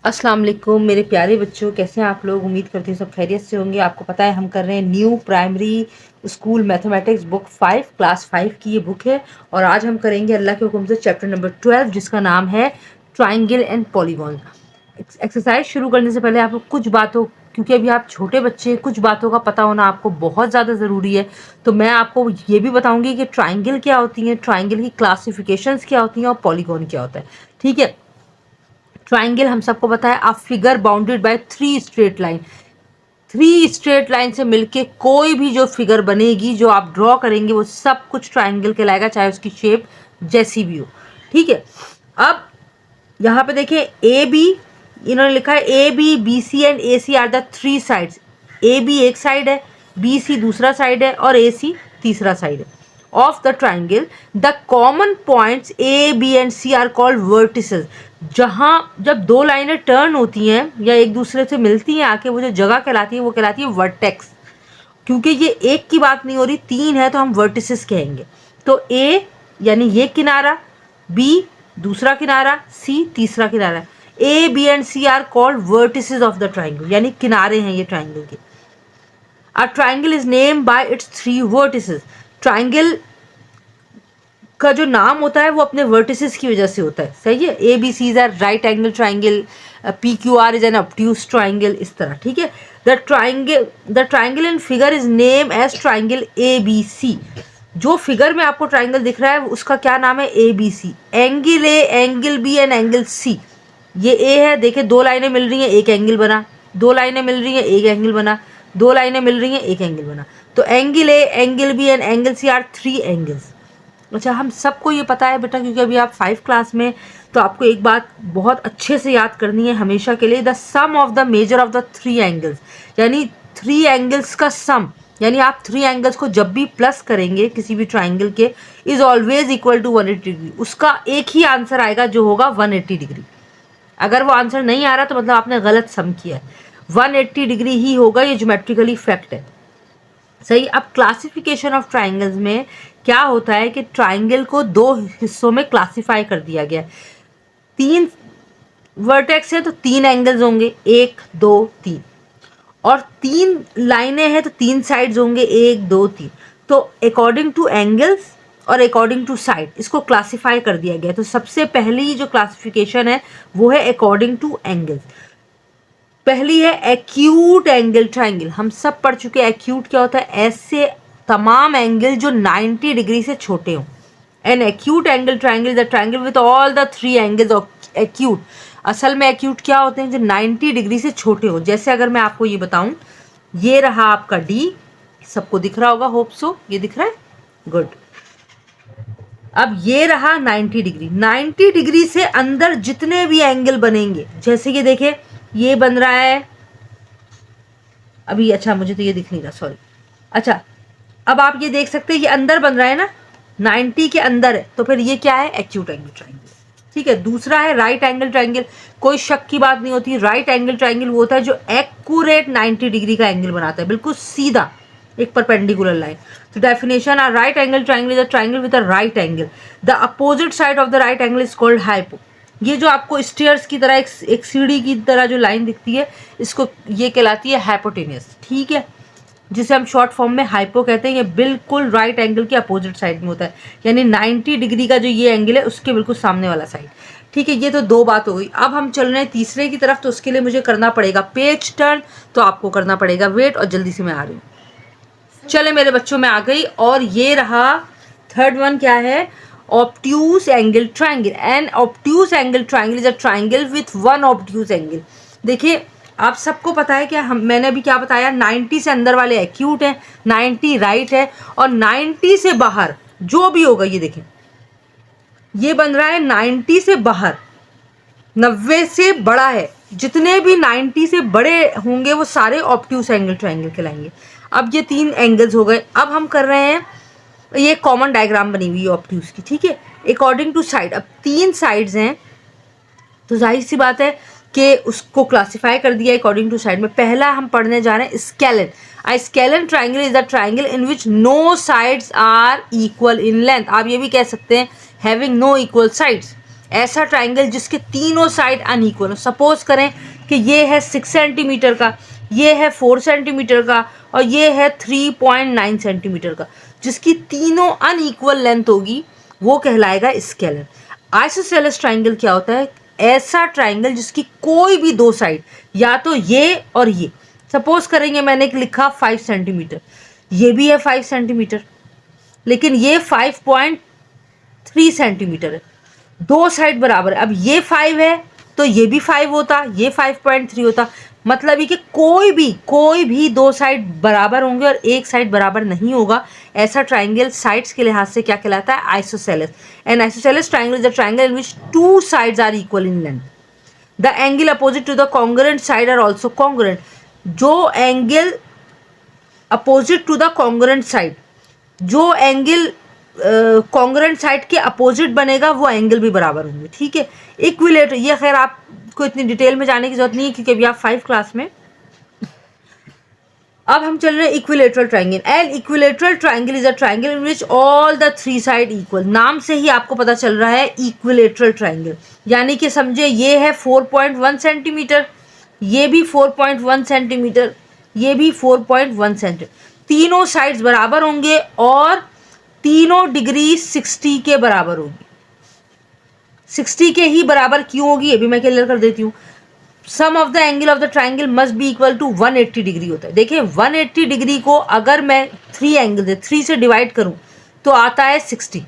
अस्सलाम वालेकुम मेरे प्यारे बच्चों, कैसे हैं आप लोग। उम्मीद करती हूँ सब खैरियत से होंगे। आपको पता है हम कर रहे हैं new primary school mathematics book 5 class 5 की ये बुक है। और आज हम करेंगे अल्लाह के हुक्म से चैप्टर नंबर 12 जिसका नाम है ट्राइंगल एंड पॉलीगॉन। एक्सरसाइज शुरू करने से पहले आपको कुछ बातों, क्योंकि अभी आप छोटे बच्चे हैं, कुछ बातों का पता होना आपको बहुत ज़्यादा ज़रूरी है। तो मैं आपको ये भी बताऊंगी कि ट्राइंगल क्या होती है, ट्राइंगल की क्लासिफिकेशंस क्या होती हैं और पॉलीगॉन क्या होता है। ठीक है। ट्राइंगल हम सबको पता है, a figure bounded by 3 straight line. 3 straight line से मिलके कोई भी जो फिगर बनेगी, जो आप ड्रॉ करेंगे, वो सब कुछ ट्राइंगल कहलाएगा, चाहे उसकी शेप जैसी भी हो। ठीक है। अब यहाँ पे देखिए ए बी, इन्होंने लिखा है A B B C and A C are the 3 sides. A B एक साइड है, बी सी दूसरा साइड है और ए सी तीसरा साइड है of the triangle. The common points A B and C are called vertices. जहाँ जब दो लाइनें टर्न होती हैं या एक दूसरे से मिलती हैं आके, वो जो जगह कहलाती है वो कहलाती है वर्टेक्स। क्योंकि ये एक की बात नहीं हो रही, 3 है तो हम वर्टिसेस कहेंगे। तो ए यानी ये किनारा, बी दूसरा किनारा, सी तीसरा किनारा। A B and C are called vertices of the triangle, यानी किनारे हैं ये ट्राइंगल के। A triangle is name by its 3 vertices. Triangle का जो नाम होता है वो अपने वर्टिसेस की वजह से होता है। सही है। A B C is a right angle triangle, P Q R is an obtuse triangle, इस तरह। ठीक है। The triangle in figure is name as triangle A B C. जो फिगर में आपको ट्राइंगल दिख रहा है उसका क्या नाम है, A B C. Angle A, angle B and angle C. ये ए है, देखिए दो लाइनें मिल रही हैं एक एंगल बना, दो लाइनें मिल रही हैं एक एंगल बना, दो लाइनें मिल रही हैं एक एंगल बना। तो angle A, angle B and angle C are 3 angles. अच्छा, हम सबको ये पता है बेटा, क्योंकि अभी आप 5 क्लास में, तो आपको एक बात बहुत अच्छे से याद करनी है हमेशा के लिए। The sum of the measure of the 3 angles, यानी 3 एंगल्स का सम, यानी आप 3 एंगल्स को जब भी प्लस करेंगे किसी भी ट्राइंगल के, is always equal to 180 degree. उसका एक ही आंसर आएगा जो होगा 180 डिग्री। अगर वो आंसर नहीं आ रहा तो मतलब आपने गलत सम किया है। 180 डिग्री ही होगा, ये ज्योमेट्रिकली फैक्ट है। सही। अब क्लासिफिकेशन ऑफ ट्राइंगल्स में क्या होता है कि ट्राइंगल को 2 हिस्सों में क्लासिफाई कर दिया गया है। 3 वर्टेक्स है तो 3 एंगल्स होंगे, 1 2 3। और 3 लाइनें हैं तो 3 साइड्स होंगे, 1 2 3। तो अकॉर्डिंग टू एंगल्स और अकॉर्डिंग टू साइड इसको क्लासिफाई कर दिया गया है। तो सबसे पहली जो क्लासिफिकेशन है वो है अकॉर्डिंग टू एंगल्स। पहली है एक्यूट एंगल ट्राइंगल। हम सब पढ़ चुके हैं एक्यूट क्या होता है। ऐसे तमाम एंगल जो 90 डिग्री से छोटे हों। An acute angle triangle is a triangle with all the 3 angles of acute. असल में एक्यूट क्या होते हैं, जो 90 डिग्री से छोटे हों। जैसे अगर मैं आपको ये बताऊं, ये रहा आपका डी, सबको दिख रहा होगा, होप सो ये दिख रहा है, गुड। अब ये रहा 90 डिग्री। 90 डिग्री से अंदर जितने भी एंगल बनेंगे, जैसे कि देखें ये बन रहा है अभी, अच्छा मुझे तो ये दिख नहीं रहा, सॉरी। अच्छा, अब आप ये देख सकते हैं ये अंदर बन रहा है ना, 90 के अंदर है, तो फिर ये क्या है, एक्यूट एंगल ट्राइंगल। ठीक है। दूसरा है राइट एंगल ट्राइंगल। कोई शक की बात नहीं होती, राइट एंगल ट्राइंगल वो होता है जो एक्यूरेट 90 डिग्री का एंगल बनाता है, बिल्कुल सीधा एक परपेंडिकुलर लाइन। तो definition, a right angle triangle is a triangle with a right angle. The opposite side of the right angle is called hypo. ये जो आपको स्टेयर्स की तरह एक सीढ़ी की तरह जो लाइन दिखती है, इसको ये कहलाती है हाइपोटेनियस। ठीक है। जिसे हम शॉर्ट फॉर्म में हाइपो कहते हैं। ये बिल्कुल राइट एंगल के अपोजिट साइड में होता है, यानी 90 डिग्री का जो ये एंगल है उसके बिल्कुल सामने वाला साइड। ठीक है। ये तो 2 बात हो गई। अब हम चल रहे हैं तीसरे की तरफ, तो उसके लिए मुझे करना पड़ेगा पेज टर्न, तो आपको करना पड़ेगा वेट, और जल्दी से मैं आ रही हूँ। चले मेरे बच्चों, में आ गई। और ये रहा थर्ड वन, क्या है, obtuse angle triangle. And obtuse angle triangle is a triangle with 1 obtuse angle. देखिए आप सबको पता है क्या, मैंने अभी क्या बताया, 90 से अंदर वाले एक्यूट है, 90 राइट है, और 90 से बाहर जो भी होगा, ये देखें ये बन रहा है 90 से बाहर, 90 से बड़ा है। जितने भी 90 से बड़े होंगे वो सारे ऑब्ट्यूज एंगल ट्राइंगल कहलाएंगे। अब ये 3 एंगल्स हो गए। अब हम कर रहे हैं, ये कॉमन डायग्राम बनी हुई है ऑब्ट्यूज की। ठीक है। अकॉर्डिंग टू साइड, अब 3 साइड्स हैं तो जाहिर सी बात है कि उसको क्लासिफाई कर दिया अकॉर्डिंग टू साइड में। पहला हम पढ़ने जा रहे हैं scalene. A scalene triangle is a triangle in which no sides are equal in length. आप ये भी कह सकते हैं हैविंग नो इक्वल साइड्स। ऐसा ट्राइंगल जिसके तीनों साइड अनइक्वल हो। सपोज करें कि ये है 6 सेंटीमीटर का, ये है 4 सेंटीमीटर का और ये है 3.9 सेंटीमीटर का, जिसकी तीनों अनइक्वल लेंथ होगी वो कहलाएगा स्केलर। आइसोसेलेस ट्राइंगल क्या होता है? ऐसा ट्राइंगल जिसकी कोई भी दो साइड, या तो ये और ये, सपोज करेंगे मैंने लिखा 5 सेंटीमीटर, ये भी है 5 सेंटीमीटर लेकिन ये 5.3 सेंटीमीटर है, दो साइड बराबर है। अब ये 5 है तो ये भी 5 होता, ये 5.3 होता। मतलब ये कि कोई भी दो साइड बराबर होंगे और एक साइड बराबर नहीं होगा। ऐसा ट्राइंगल साइड्स के लिहाज से क्या कहलाता है? Isosceles. An isosceles triangle is a triangle in which two sides are equal in length. The angle opposite to the congruent side are also congruent. जो angle opposite to the congruent side, जो angle congruent side के opposite बनेगा वो angle भी बराबर होंगे। ठीक है। इक्विलेटर, ये खैर आपको इतनी डिटेल में जाने की जरूरत नहीं है क्योंकि अभी आप 5 क्लास में। अब हम चल रहे हैं equilateral triangle. N equilateral triangle is a triangle in which all the three side equal. नाम से ही आपको पता चल रहा है इक्विलेटरल ट्राइंगल, यानी कि समझे ये है 4.1 सेंटीमीटर, ये भी 4.1 सेंटीमीटर, ये भी 4.1 सेंटीमीटर, तीनों साइड्स बराबर होंगे और तीनों डिग्री 60 के बराबर होगी। 60 के ही बराबर क्यों होगी ये भी मैं क्लियर कर देती हूँ। Sum of the angle of the triangle must be equal to 180 degree होता है। देखिए 180 डिग्री को अगर मैं 3 एंगल से 3 से डिवाइड करूं तो आता है 60।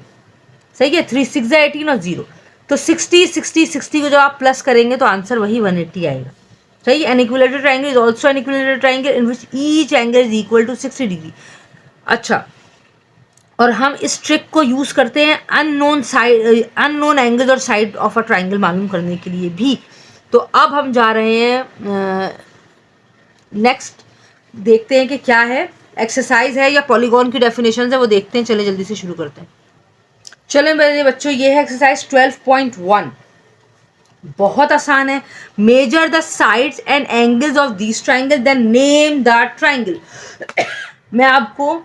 सही है, 3 6 18 और 0, तो 60 60 60 को जब आप प्लस करेंगे तो आंसर वही 180 आएगा। सही। An equilateral triangle is also an equilateral triangle in which each angle is equal to 60 degree. अच्छा, और हम इस ट्रिक को यूज करते हैं अननोन एंगल और साइड ऑफ अ ट्राइंगल मालूम करने के लिए भी। तो अब हम जा रहे हैं नेक्स्ट, देखते हैं कि क्या है, एक्सरसाइज है या पॉलीगॉन की डेफिनेशन है, वो देखते हैं। चले जल्दी से शुरू करते हैं। चलें मेरे बच्चों, ये है एक्सरसाइज 12.1। बहुत आसान है। Measure the sides and angles of this triangle then name the triangle. मैं आपको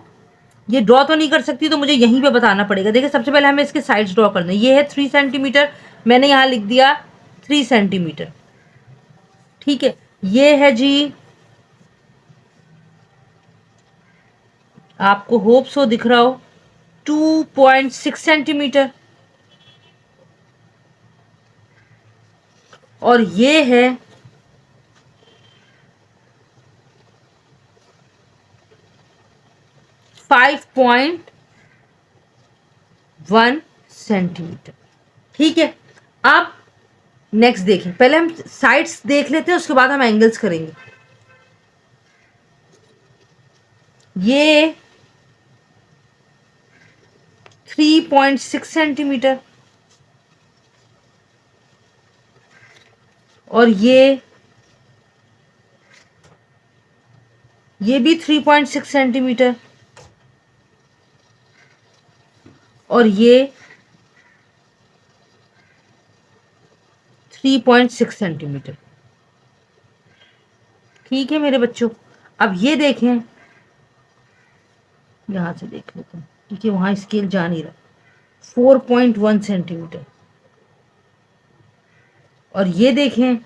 ये ड्रॉ तो नहीं कर सकती तो मुझे यहीं पे बताना पड़ेगा। देखिए सबसे पहले हमें इसके साइड्स ड्रॉ करना है। ये है 3 सेंटीमीटर, मैंने यहाँ लिख दिया 3 सेंटीमीटर। ठीक है। ये है जी, आपको होप सो दिख रहा हो, 2.6 सेंटीमीटर। और ये है 5.1 सेंटीमीटर। ठीक है। अब नेक्स्ट देखें, पहले हम साइड्स देख लेते हैं उसके बाद हम एंगल्स करेंगे। ये 3.6 सेंटीमीटर और ये भी 3.6 सेंटीमीटर और ये 3.6 सेंटीमीटर। ठीक है मेरे बच्चों। अब ये देखें, यहां से देख लेते हैं क्योंकि वहां स्केल जा नहीं रहा। 4.1 सेंटीमीटर और ये देखें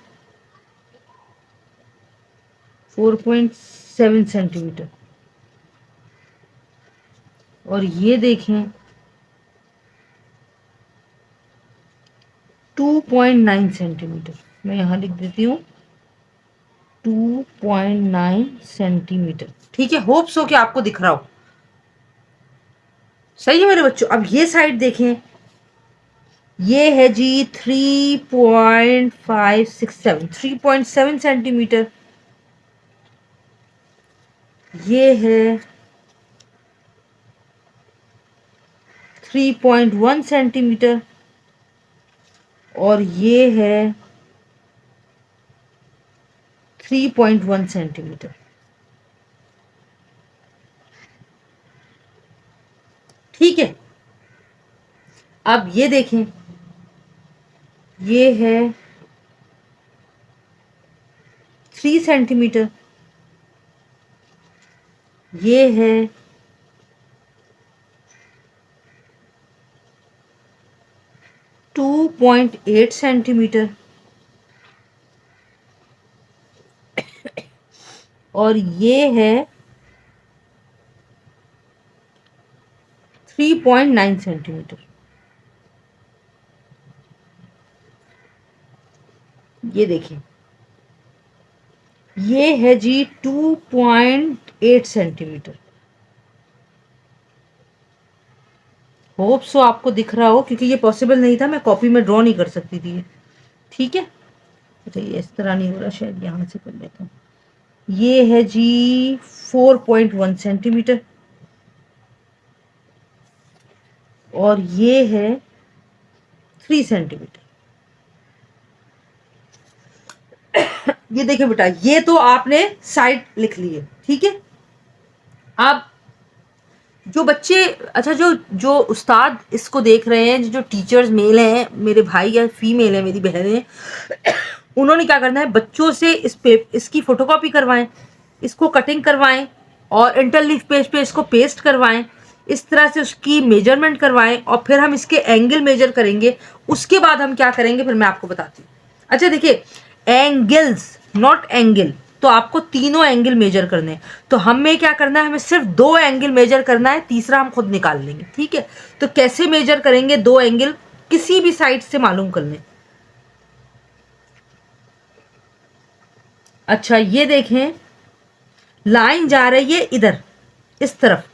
4.7 सेंटीमीटर और ये देखें 2.9 सेंटीमीटर। मैं यहाँ लिख देती हूँ 2.9 सेंटीमीटर। ठीक है। होप सो कि आपको दिख रहा हो। सही है मेरे बच्चों। अब ये साइड देखें, ये है जी 3.7 सेंटीमीटर। ये है 3.1 सेंटीमीटर और ये है 3.1 सेंटीमीटर। ठीक है। अब ये देखें, ये है 3 सेंटीमीटर, ये है 2 2.8 सेंटीमीटर और ये है 3.9 सेंटीमीटर। ये देखिए, ये है जी 2.8 सेंटीमीटर। होप सो आपको दिख रहा हो, क्योंकि ये पॉसिबल नहीं था, मैं कॉपी में ड्रॉ नहीं कर सकती थी। ठीक है, अच्छा ये इस तरह नहीं हो रहा, शायद यहाँ से कर लेता हूँ। ये है जी 4.1 सेंटीमीटर और ये है 3 सेंटीमीटर। ये देखिए बेटा, ये तो आपने साइड लिख ली है। ठीक है, अब जो बच्चे, अच्छा जो जो उस्ताद इसको देख रहे हैं, जो टीचर्स मेल हैं, मेरे भाई या फीमेल है, मेरी बहनें, उन्होंने क्या करना है, बच्चों से इसकी फोटोकॉपी करवाएं, इसको कटिंग करवाएं और इंटरलीफ पेज पे इसको पेस्ट करवाएं, इस तरह से उसकी मेजरमेंट करवाएं और फिर हम इसके एंगल मेजर करेंगे। उसके बाद हम क्या करेंगे फिर मैं आपको बताती हूँ। अच्छा देखिए, एंगल्स नॉट एंगल, तो आपको तीनों एंगल मेजर करने हैं। तो हमें क्या करना है, हमें सिर्फ 2 एंगल मेजर करना है, तीसरा हम खुद निकाल लेंगे। ठीक है, तो कैसे मेजर करेंगे 2 एंगल, किसी भी साइड से मालूम कर लें। अच्छा ये देखें, लाइन जा रही है इधर इस तरफ,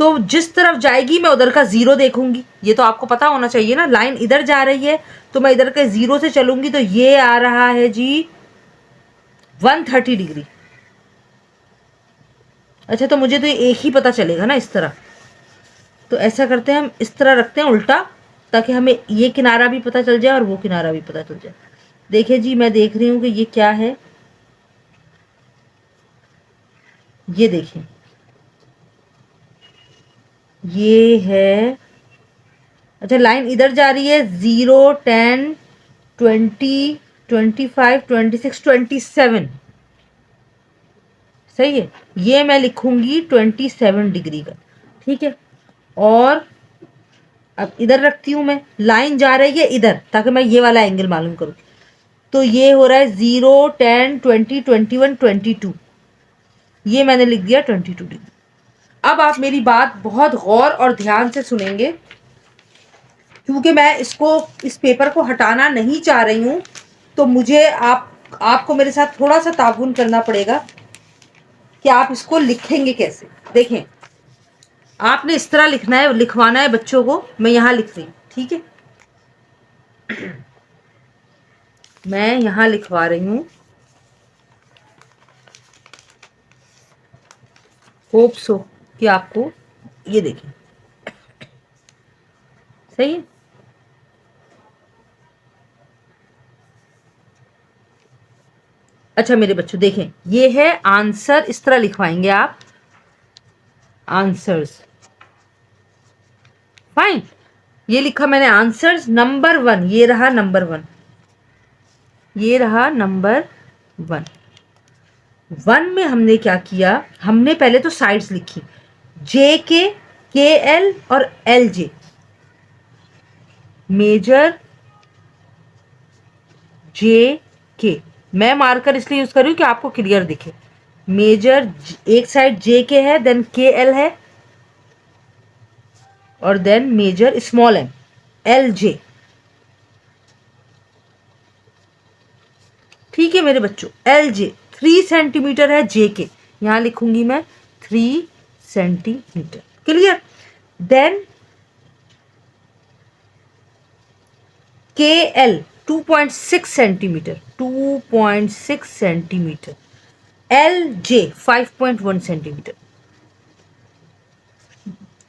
तो जिस तरफ जाएगी मैं उधर का 0 देखूंगी। ये तो आपको पता होना चाहिए ना, लाइन इधर जा रही है तो मैं इधर के 0 से चलूंगी, तो ये आ रहा है जी 130 डिग्री। अच्छा तो मुझे तो एक ही पता चलेगा ना इस तरह, तो ऐसा करते हैं, हम इस तरह रखते हैं उल्टा, ताकि हमें ये किनारा भी पता चल जाए और वो किनारा भी पता चल जाए। देखिए जी, मैं देख रही हूँ कि ये क्या है, ये देखिए, ये है, अच्छा लाइन इधर जा रही है 0, 10, 20, 25, 26, 27। सही है, ये मैं लिखूंगी 27 डिग्री का। ठीक है, और अब इधर रखती हूँ मैं, लाइन जा रही है इधर ताकि मैं ये वाला एंगल मालूम करूँ। तो ये हो रहा है 0, 10, 20, 21, 22। ये मैंने लिख दिया 22 डिग्री। अब आप मेरी बात बहुत गौर और ध्यान से सुनेंगे, क्योंकि मैं इसको, इस पेपर को हटाना नहीं चाह रही हूँ, तो मुझे आपको मेरे साथ थोड़ा सा ताउन करना पड़ेगा कि आप इसको लिखेंगे कैसे। देखें, आपने इस तरह लिखना है, लिखवाना है बच्चों को। मैं यहाँ लिख रही हूँ, ठीक है, मैं यहाँ लिखवा रही हूँ। होप सो कि आपको ये देखें सही है। अच्छा मेरे बच्चों देखें, ये है आंसर, इस तरह लिखवाएंगे आप, आंसर्स। फाइन, ये लिखा मैंने आंसर्स नंबर 1, ये रहा नंबर 1, ये रहा नंबर 1। 1 में हमने क्या किया, हमने पहले तो साइड्स लिखी, के एल और एल जे, मेजर जे के। मैं मार्कर इसलिए यूज कर रही हूँ कि आपको क्लियर दिखे। मेजर एक साइड जे के है, देन के एल है, और then measure small M L J. ठीक है मेरे बच्चों, एल जे 3 सेंटीमीटर है, जे के यहां लिखूंगी मैं 3 सेंटीमीटर। क्लियर। देन के L 2.6 centimetre, 2.6 centimetre. L J 5.1 centimetre.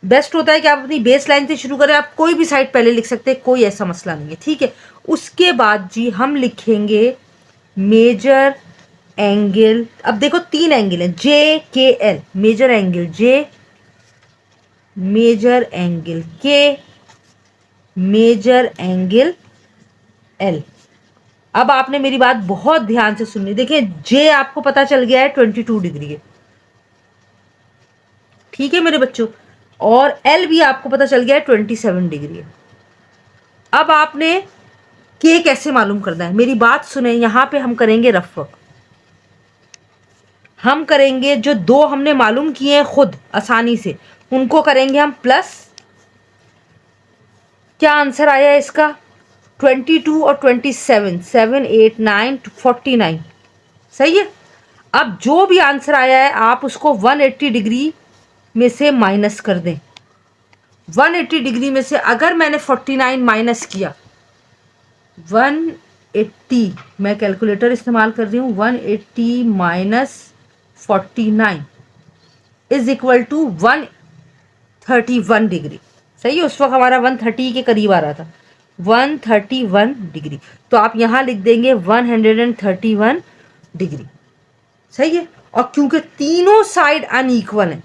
Best होता है कि आप अपनी बेस लाइन से शुरू करें, आप कोई भी साइड पहले लिख सकते हैं, कोई ऐसा मसला नहीं है। ठीक है, उसके बाद जी हम लिखेंगे मेजर एंगल। अब देखो 3 एंगल हैं, जे के एल, मेजर एंगल जे, मेजर एंगल के, मेजर एंगल एल। अब आपने मेरी बात बहुत ध्यान से सुननी। देखिए जे आपको पता चल गया है 22 डिग्री है, ठीक है मेरे बच्चों, और एल भी आपको पता चल गया है 27 डिग्री है। अब आपने के कैसे मालूम करना है, मेरी बात सुने। यहाँ पे हम करेंगे रफ वर्क, हम करेंगे जो दो हमने मालूम किए हैं खुद आसानी से, उनको करेंगे हम प्लस। क्या आंसर आया है इसका? 22 और 27, 7 8 9 49, सही है। अब जो भी आंसर आया है आप उसको 180 डिग्री में से माइनस कर दें। 180 डिग्री में से अगर मैंने 49 माइनस किया, 180, मैं कैलकुलेटर इस्तेमाल कर रही हूँ, 180 minus 49 is equal to 131 degree, सही है। उस वक्त हमारा 130 के करीब आ रहा था, 131 डिग्री। तो आप यहाँ लिख देंगे 131 डिग्री, सही है। और क्योंकि तीनों साइड अनइक्वल हैं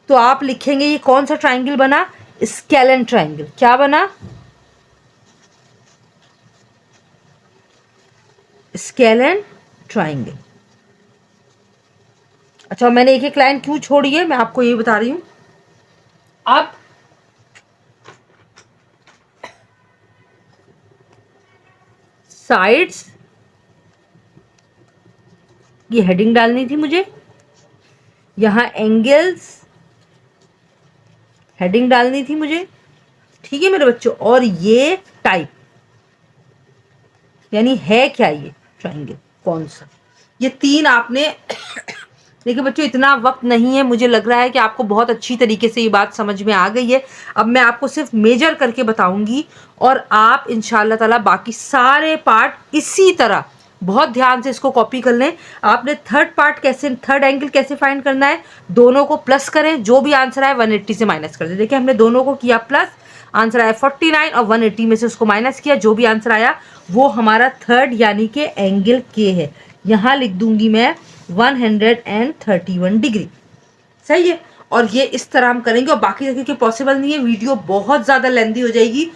तो आप लिखेंगे ये कौन सा ट्राइंगल बना? Scalene triangle. क्या बना? Scalene triangle. अच्छा, मैंने एक एक लाइन क्यों छोड़ी है मैं आपको ये बता रही हूं। अब साइड्स, ये हेडिंग डालनी थी मुझे, यहां एंगल्स हेडिंग डालनी थी मुझे, ठीक है मेरे बच्चों। और ये टाइप, यानी है क्या ये ट्राइंगल, कौन सा, ये तीन आपने देखिए बच्चों, इतना वक्त नहीं है, मुझे लग रहा है कि आपको बहुत अच्छी तरीके से ये बात समझ में आ गई है। अब मैं आपको सिर्फ मेजर करके बताऊंगी और आप इंशाल्लाह ताला बाकी सारे पार्ट इसी तरह बहुत ध्यान से इसको कॉपी कर लें। आपने थर्ड पार्ट कैसे, थर्ड एंगल कैसे फाइंड करना है, दोनों को प्लस करें, जो भी आंसर आए 180 से माइनस कर दें। देखिए हमने दोनों को किया प्लस, आंसर आया 49 और 180 में से उसको माइनस किया, जो भी आंसर आया वो हमारा थर्ड यानी कि एंगल के है। यहाँ लिख दूंगी मैं 131 डिग्री, सही है। और ये इस तरह हम करेंगे, और बाकी देखिए कि पॉसिबल नहीं है, वीडियो बहुत ज़्यादा लेंदी हो जाएगी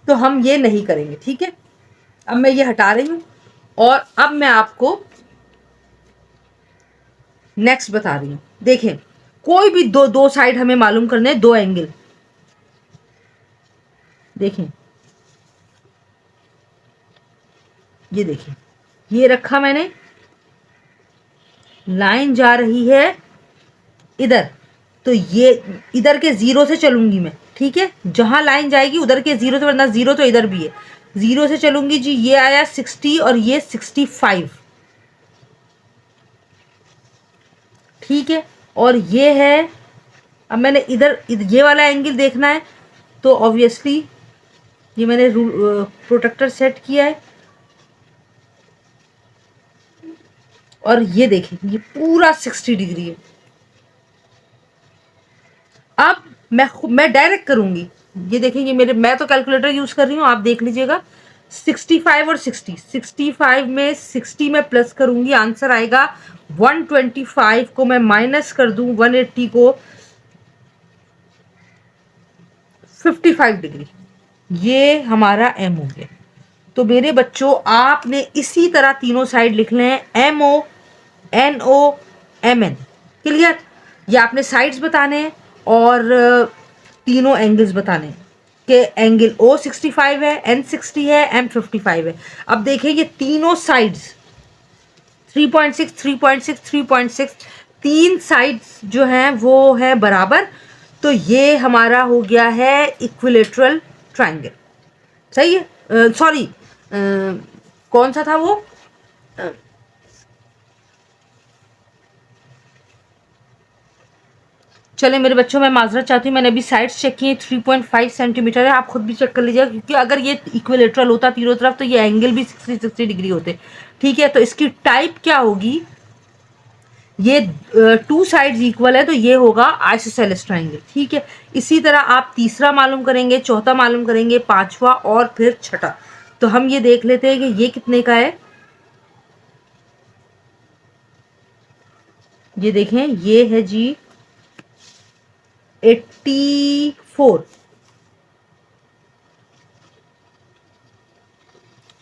तो हम ये नहीं करेंगे, ठीक है। अब मैं ये हटा रही हूँ और अब मैं आपको नेक्स्ट बता रही हूँ। देखें, कोई भी दो साइड हमें मालूम करने हैं, दो एंगल। देखें, ये देखिए, ये रखा मैंने, लाइन जा रही है इधर, तो ये इधर के जीरो से चलूंगी मैं, ठीक है। जहां लाइन जाएगी उधर के जीरो से, वरना जीरो तो इधर भी है, जीरो से चलूंगी जी। ये आया 60 और ये 65, ठीक है। और ये है, अब मैंने इधर ये वाला एंगल देखना है तो ऑब्वियसली ये मैंने प्रोटेक्टर सेट किया है। और ये देखें, ये पूरा 60 डिग्री है। अब मैं डायरेक्ट करूंगी, ये देखें, ये मेरे, मैं तो कैलकुलेटर यूज कर रही हूँ, आप देख लीजिएगा। 65 और 60, 65 में 60 में प्लस करूंगी, आंसर आएगा 125 को मैं माइनस कर दूं 180 को 55 डिग्री, ये हमारा एम हो गया। तो मेरे बच्चों आपने इसी तरह तीनों साइड लिख लें, M O N O M N, clear. ये आपने साइड्स बताने हैं और तीनों एंगल्स बताने हैं कि एंगल ओ 65 है, एन 60 है, एम 55 है। अब देखिए ये तीनों साइड्स 3.6 3.6 3.6, तीन साइड्स जो हैं वो है बराबर, तो ये हमारा हो गया है इक्विलेटरल ट्राइंगल, सही है। सॉरी, कौन सा था वो, चले मेरे बच्चों, मैं माजरत चाहती हूँ, मैंने अभी साइड्स चेक किए 3.5 सेंटीमीटर है, आप खुद भी चेक कर लीजिएगा, क्योंकि अगर ये इक्विलेटरल होता तीनों तरफ तो ये एंगल भी 60 डिग्री होते, ठीक है। तो इसकी टाइप क्या होगी, ये टू साइड्स इक्वल है तो ये होगा आइसोसेलेस ट्राइंगल, ठीक है। इसी तरह आप तीसरा मालूम करेंगे, चौथा मालूम करेंगे, पांचवा और फिर छठा। तो हम ये देख लेते हैं कि ये कितने का है। ये देखें, ये है जी 84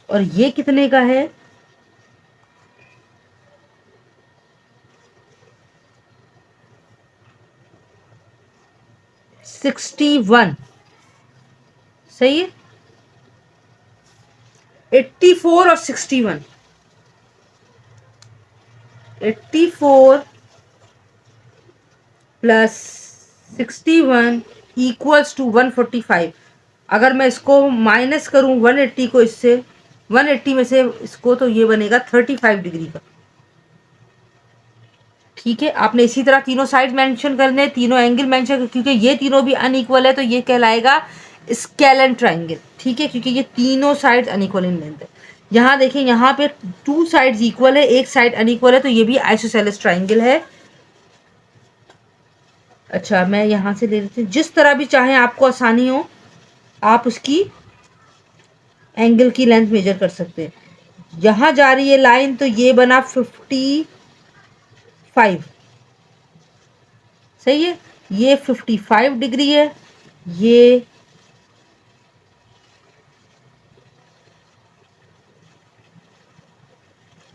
और ये कितने का है, 61, सही है। 84 और 61, 84 प्लस 61 इक्वल्स टू 145। अगर मैं इसको माइनस करूं 180 को इससे, 180 में से इसको, तो ये बनेगा 35 डिग्री का। ठीक है, आपने इसी तरह तीनों साइड मेंशन करने, तीनों एंगल मेंशन, क्योंकि ये तीनों भी अनइक्वल है तो ये कहलाएगा स्केलन ट्राइंगल। ठीक है, क्योंकि ये तीनों साइड्स अनइक्वल इन लेंथ है। यहाँ देखें, यहाँ पे टू साइड्स इक्वल है, एक साइड अनइक्वल है, तो ये भी आइसोसेलेस ट्राइंगल है। अच्छा, मैं यहाँ से ले लेती हूँ, जिस तरह भी चाहे आपको आसानी हो आप उसकी एंगल की लेंथ मेजर कर सकते हैं। यहाँ जा रही है लाइन, तो ये बना 55, सही है, ये 55 डिग्री है, ये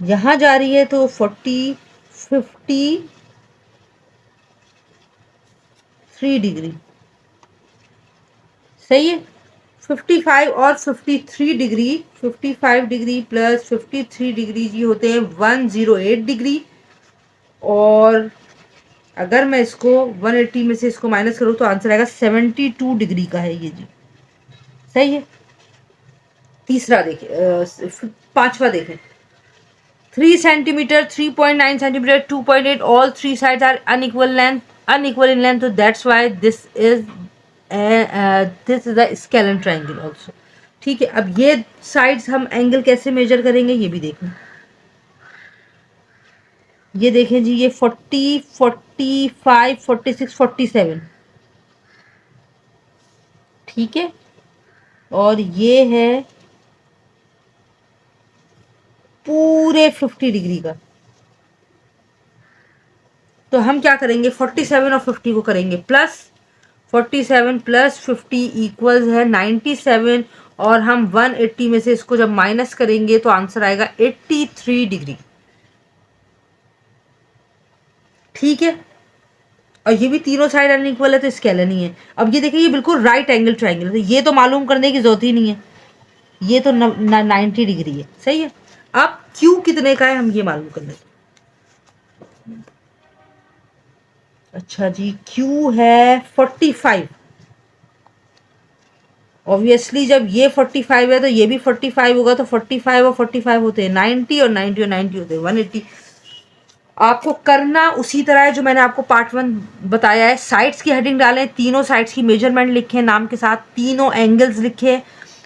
यहाँ जा रही है तो 53 डिग्री, सही है। 55 और 53 डिग्री, 55 डिग्री प्लस 53 डिग्री जी होते हैं 108 डिग्री। और अगर मैं इसको 180 में से इसको माइनस करूँ तो आंसर आएगा 72 डिग्री का है ये जी, सही है। तीसरा देखें, पांचवा देखें, 3 centimetre, 3.9 centimetre, 2.8, all three sides are unequal in length, so that's why this is a scalene triangle also। ठीक है, अब ये साइड्स हम एंगल कैसे मेजर करेंगे ये भी देखें। ये देखें जी, ये 40, 45, 46, 47, ठीक है, और ये है पूरे 50 डिग्री का। तो हम क्या करेंगे, 47 और 50 को करेंगे प्लस, 47 प्लस 50 इक्वल्स है 97, और हम 180 में से इसको जब माइनस करेंगे तो आंसर आएगा 83 डिग्री। ठीक है, और ये भी तीनों साइड अनइक्वल है तो स्केलन ही है। अब ये देखिए, ये बिल्कुल राइट एंगल ट्राइंगल है, तो ये तो मालूम करने की जरूरत ही नहीं है, ये तो 90 डिग्री है, सही है। अब क्यू कितने का है हम ये मालूम कर लेते। अच्छा जी, क्यू है 45। ऑब्वियसली जब ये 45 है तो ये भी 45 होगा, तो 45 और 45 होते हैं 90, और 90 और 90 होते हैं 180। आपको करना उसी तरह है जो मैंने आपको पार्ट 1 बताया है। साइड्स की हेडिंग डालें, तीनों साइड्स की मेजरमेंट लिखें नाम के साथ, तीनों एंगल्स लिखें,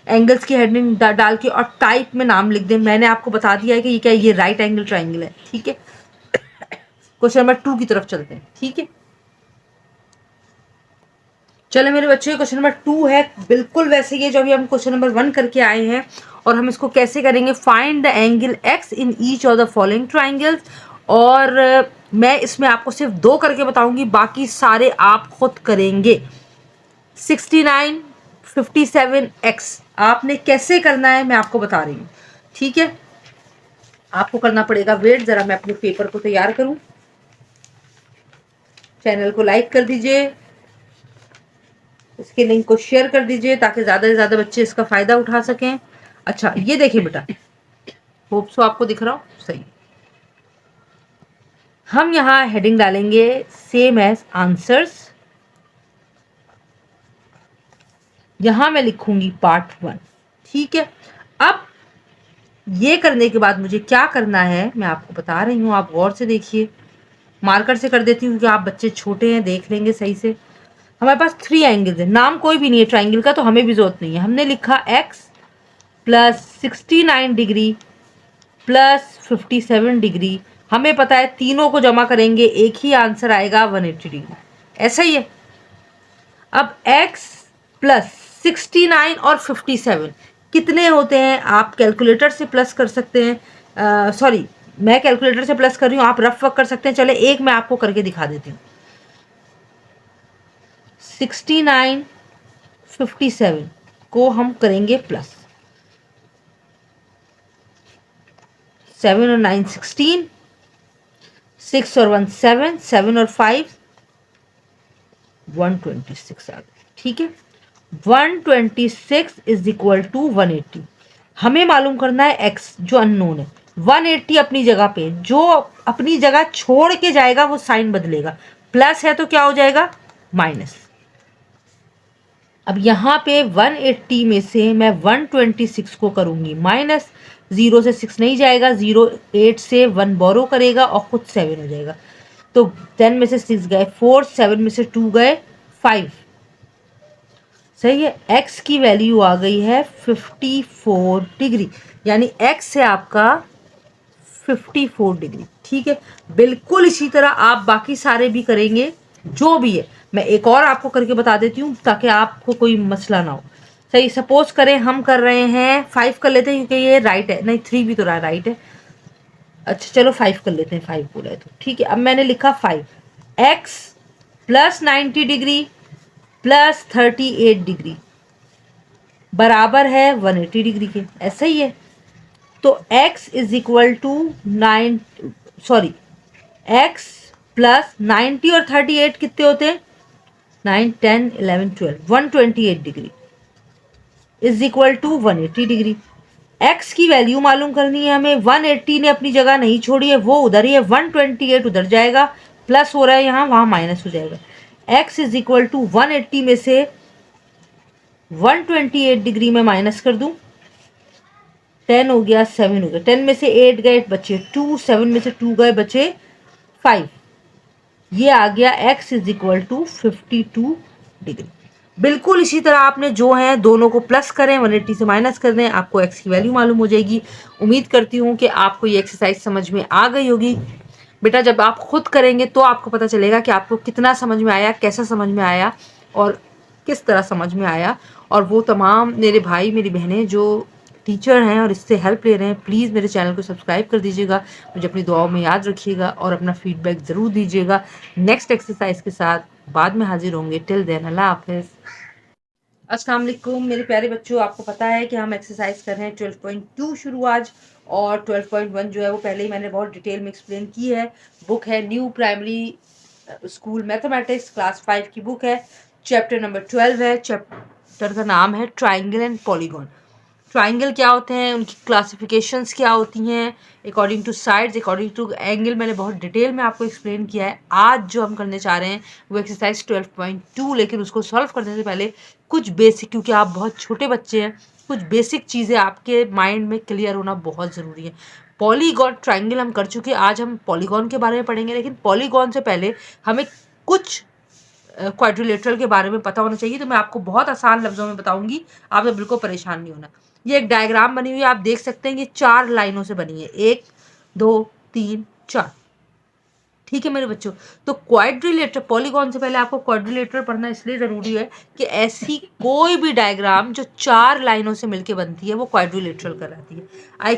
एंगल्स की हेडिंग डाल के, और टाइप में नाम लिख दें। मैंने आपको बता दिया है कि ये क्या, ये राइट एंगल ट्राइंगल है। ठीक है, क्वेश्चन नंबर 2 की तरफ चलते हैं। ठीक है, चलो मेरे बच्चे, क्वेश्चन नंबर 2 है बिल्कुल वैसे ही है जो अभी हम क्वेश्चन नंबर 1 करके आए हैं। और हम इसको कैसे करेंगे, find the angle x in each of the following triangles. और मैं इसमें आपको सिर्फ 2 करके बताऊंगी, बाकी सारे आप खुद करेंगे। 69, 57 एक्स आपने कैसे करना है मैं आपको बता रही हूँ। ठीक है, आपको करना पड़ेगा, वेट जरा मैं अपने पेपर को तैयार करूं। चैनल को लाइक कर दीजिए, इसके लिंक को शेयर कर दीजिए ताकि ज़्यादा से ज़्यादा बच्चे इसका फ़ायदा उठा सकें। अच्छा, ये देखिए बेटा, होप सो आपको दिख रहा हो सही। हम यहाँ हेडिंग डालेंगे सेम एज आंसर्स। यहाँ मैं लिखूंगी पार्ट 1। ठीक है, अब ये करने के बाद मुझे क्या करना है मैं आपको बता रही हूँ, आप गौर से देखिए। मार्कर से कर देती हूँ क्योंकि आप बच्चे छोटे हैं, देख लेंगे सही से। हमारे पास 3 एंगल्स है, नाम कोई भी नहीं है ट्राइंगल का तो हमें भी जरूरत नहीं है। हमने लिखा x plus 69 degree plus 57 degree. हमें पता है तीनों को जमा करेंगे एक ही आंसर आएगा 180 डिग्री, ऐसा ही है। अब x प्लस 69 और 57 कितने होते हैं, आप कैलकुलेटर से प्लस कर सकते हैं। सॉरी, मैं कैलकुलेटर से प्लस कर रही हूँ, आप रफ वर्क कर सकते हैं। चले एक मैं आपको करके दिखा देती हूँ। 69, 57 को हम करेंगे प्लस, 7 और 9 16, 6 और 1 7, 7 और 5 126 आ गए। ठीक है, 126 इज इक्वल टू 180। हमें मालूम करना है x जो अननोन है। 180 अपनी जगह पे, जो अपनी जगह छोड़ के जाएगा वो साइन बदलेगा, प्लस है तो क्या हो जाएगा माइनस। अब यहाँ पे 180 में से मैं 126 को करूंगी माइनस, 0 से 6 नहीं जाएगा, 0 8 से 1 बोरो करेगा और खुद 7 हो जाएगा। तो 10 में से 6 गए 4, 7 में से 2 गए 5। सही है। x की वैल्यू आ गई है 54 डिग्री, यानी x है आपका 54 डिग्री। ठीक है, बिल्कुल इसी तरह आप बाकी सारे भी करेंगे जो भी है। मैं एक और आपको करके बता देती हूँ ताकि आपको कोई मसला ना हो। सही, सपोज करें हम कर रहे हैं 5 कर लेते हैं क्योंकि ये राइट है, नहीं 3 भी तो राइट है। अच्छा चलो 5 कर लेते हैं, 5 बोला है तो ठीक है। अब मैंने लिखा 5, x plus 90 degree plus 38 degree बराबर है 180 डिग्री के, ऐसा ही है। तो x is equal to 9, sorry x plus 90 और 38 कितने होते हैं, 9 10 11 12, 128 degree is equal to 180 degree. x की वैल्यू मालूम करनी है हमें, 180 ने अपनी जगह नहीं छोड़ी है, वो उधर ही है, 128 उधर जाएगा, प्लस हो रहा है यहाँ, वहाँ माइनस हो जाएगा। x इज इक्वल टू 180 में से 128 डिग्री में माइनस कर दूं, 10 हो गया 7 हो गया, 10 में से 8 गए बचे 2, 7 में से 2 गए बचे 5। ये आ गया x is equal to 52 degree. बिल्कुल इसी तरह आपने जो है दोनों को प्लस करें, 180 से माइनस कर दें, आपको x की वैल्यू मालूम हो जाएगी। उम्मीद करती हूँ कि आपको ये एक्सरसाइज समझ में आ गई होगी। बेटा जब आप खुद करेंगे तो आपको पता चलेगा कि आपको कितना समझ में आया, कैसा समझ में आया और किस तरह समझ में आया। और वो तमाम मेरे भाई मेरी बहनें जो टीचर हैं और इससे हेल्प ले रहे हैं, प्लीज़ मेरे चैनल को सब्सक्राइब कर दीजिएगा, मुझे अपनी दुआओं में याद रखिएगा और अपना फीडबैक ज़रूर दीजिएगा। नेक्स्ट एक्सरसाइज के साथ बाद में हाजिर होंगे। टिल देन अल्लाह हाफिज़। अस्सलाम वालेकुम मेरे प्यारे बच्चों, आपको पता है कि हम एक्सरसाइज कर रहे हैं 12.2 शुरू आज, और 12.1 जो है वो पहले ही मैंने बहुत डिटेल में एक्सप्लेन की है। बुक है new primary school mathematics class 5 की बुक है। चैप्टर नंबर 12 है। चैप्टर का नाम है ट्राइंगल एंड पॉलीगॉन। ट्राइंगल क्या होते हैं, उनकी क्लासिफिकेशंस क्या होती हैं, according to sides, according to angle, मैंने बहुत डिटेल में आपको एक्सप्लेन किया है। आज जो हम करने चाह रहे हैं वो एक्सरसाइज 12.2, लेकिन उसको सॉल्व करने से पहले कुछ बेसिक, क्योंकि आप बहुत छोटे बच्चे हैं, कुछ बेसिक चीज़ें आपके माइंड में क्लियर होना बहुत ज़रूरी है। पॉलीगॉन ट्राइंगल हम कर चुके हैं, आज हम पॉलीगॉन के बारे में पढ़ेंगे, लेकिन पॉलीगॉन से पहले हमें कुछ क्वाड्रिलेटरल के बारे में पता होना चाहिए। तो मैं आपको बहुत आसान लफ्ज़ों में बताऊंगी, आपने बिल्कुल परेशान नहीं होना। ये एक डायग्राम बनी हुई है, आप देख सकते हैं, ये 4 लाइनों से बनी है, 1 2 3 4। ठीक है मेरे बच्चों, तो क्वाड्रिलेटर, पॉलीगॉन से पहले आपको क्वाड्रिलेटर पढ़ना इसलिए ज़रूरी है कि ऐसी कोई भी डायग्राम जो 4 लाइनों से मिलकर बनती है वो क्वाड्रिलेटरल कहलाती है।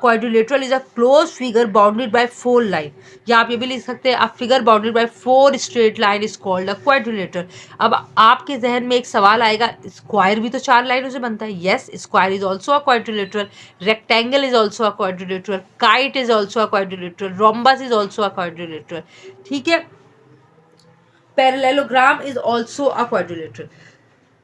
Quadrilateral is a close figure bounded by 4 line, या आप ये भी लिख सकते हैं a figure bounded by 4 straight line is called a quadrilateral. अब आपके जहन में एक सवाल आएगा, स्क्वायर भी तो 4 लाइनों से बनता है। Yes, square is also a quadrilateral, rectangle is also a quadrilateral, kite is also a quadrilateral, rhombus is also a quadrilateral. ठीक है, parallelogram is also a quadrilateral.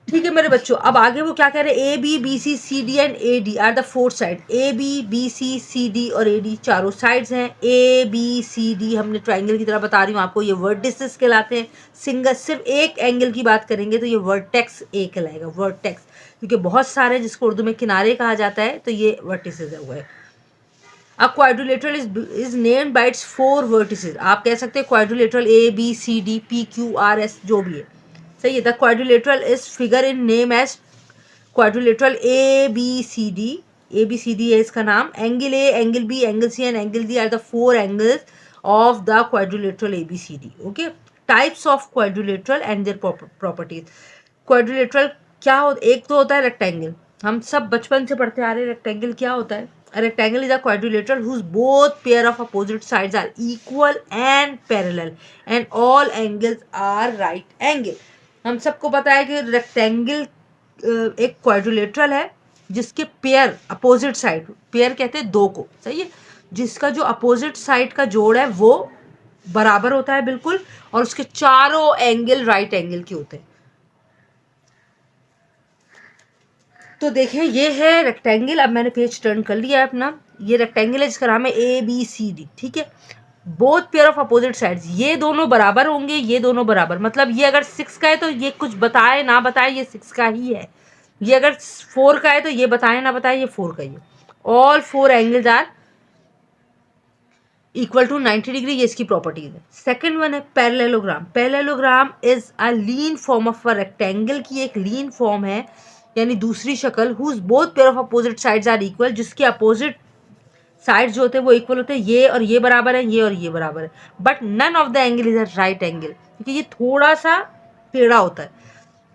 ठीक है मेरे बच्चों, अब आगे वो क्या कह रहे हैं, A B B C C D and A D are the 4 side. A B C C D और ए डी चारों साइड्स हैं। ए बी सी डी हमने ट्राइंगल की तरह बता रही हूँ आपको, ये वर्टिसेस कहलाते हैं। सिंगल सिर्फ एक एंगल की बात करेंगे तो ये वर्टेक्स ए कहलाएगा, वर्टेक्स, क्योंकि बहुत सारे जिसको उर्दू में किनारे कहा जाता है, तो ये वर्टिसेस है हुआ है। A quadrilateral is named by its 4 vertices. आप कह सकते हैं quadrilateral A B C D P Q R S जो भी है, सही है। The quadrilateral is figure in name as quadrilateral A B C D. A B C D है इसका नाम। Angle A, angle B, angle C and angle D are the 4 angles of the quadrilateral A B C D. Okay. Types of quadrilateral and their properties. Quadrilateral क्या हो, एक तो होता है rectangle, हम सब बचपन से पढ़ते आ रहे हैं। रेक्टेंगल क्या होता है, a rectangle is a quadrilateral whose both pair of opposite sides are equal and parallel and all angles are right angle. हम सबको पता है कि रेक्टेंगल एक क्वाड्रिलेटरल है जिसके पेयर अपोजिट साइड, पेयर कहते हैं दो को, सही है, जिसका जो अपोजिट साइड का जोड़ है वो बराबर होता है बिल्कुल, और उसके चारों एंगल राइट एंगल के होते हैं। तो देखें ये है रेक्टेंगल। अब मैंने पेज टर्न कर लिया है अपना। ये रेक्टेंगल है जिसका नाम है ABCD, ठीक है। Both pair of opposite sides, ये दोनों बराबर होंगे, ये दोनों बराबर, मतलब ये अगर 6 का है तो ये कुछ बताए ना बताए ये 6 का ही है। ये अगर 4 का है तो ये बताए ना बताए ये 4 का ही है। All 4 angles are equal to 90 degree, ये इसकी प्रॉपर्टीज है। सेकंड वन है parallelogram. Parallelogram is a lean form of a rectangle की एक लीन फॉर्म है, यानी दूसरी शक्ल, whose both pair of opposite sides are equal, जिसके अपोजिट साइड जो होते हैं वो इक्वल होते हैं। ये और ये बराबर है, ये और ये बराबर है, but none of the angle is a right angle, क्योंकि ये थोड़ा सा टेढ़ा होता है,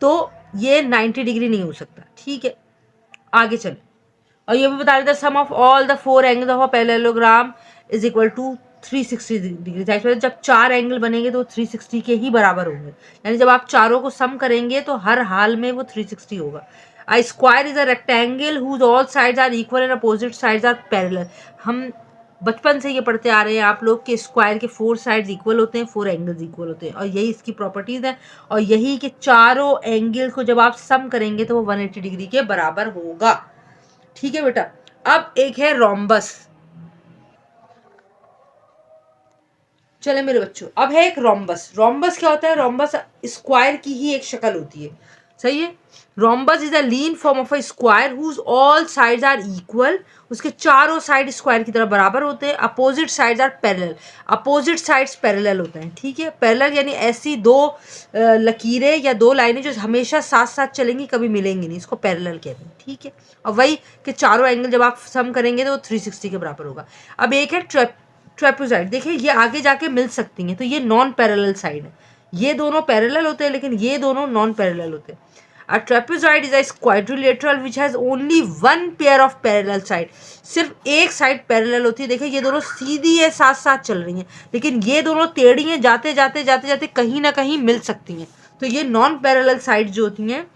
तो ये 90 डिग्री नहीं हो सकता, ठीक है। आगे चले, और ये भी बता देता sum of all the 4 angles of a parallelogram is equal to 360 degree. जब 4 एंगल बनेंगे तो 360 के ही बराबर होंगे, यानी जब आप चारों को सम करेंगे तो हर हाल में वो 360 होगा। A square is a rectangle whose all sides are equal and opposite sides are parallel। हम बचपन से ये पढ़ते आ रहे हैं आप लोग कि स्क्वायर के 4 साइड्स इक्वल होते हैं, 4 एंगल्स इक्वल होते हैं, और यही इसकी प्रॉपर्टीज है। और यही कि चारों एंगल को जब आप सम करेंगे तो वो 180 डिग्री के बराबर होगा, ठीक है बेटा। अब एक है रोम्बस। चले मेरे बच्चों, अब है एक रोम्बस। रोम्बस क्या होता है? रोम्बस स्क्वायर की ही एक शक्ल होती है, सही है। Rhombus is a lean form of a square whose all sides are equal. उसके चारों साइड स्क्वायर की तरह बराबर होते हैं। Opposite sides are parallel. Opposite sides parallel होते हैं, ठीक है। पैरेलल यानी ऐसी दो लकीरें या दो लाइनें जो हमेशा साथ साथ चलेंगी, कभी मिलेंगी नहीं, इसको पैरेलल कहते हैं, ठीक है। और वही कि चारों एंगल जब आप सम करेंगे तो वो 360 के बराबर होगा। अब एक है ट्रेपेजॉइड। देखिए ये आगे जाके मिल सकती हैं, तो ये नॉन पैरेलल साइड है। ये दोनों पैरेलल होते हैं लेकिन ये दोनों नॉन पैरेलल होते हैं। A trapezoid is a quadrilateral which has only one pair of parallel side। सिर्फ एक साइड पैरेलल होती है। देखिए ये दोनों सीधी है, साथ साथ चल रही हैं, लेकिन ये दोनों टेढ़ी हैं, जाते जाते जाते जाते कहीं ना कहीं मिल सकती हैं। तो ये नॉन पैरेलल साइड जो होती हैं,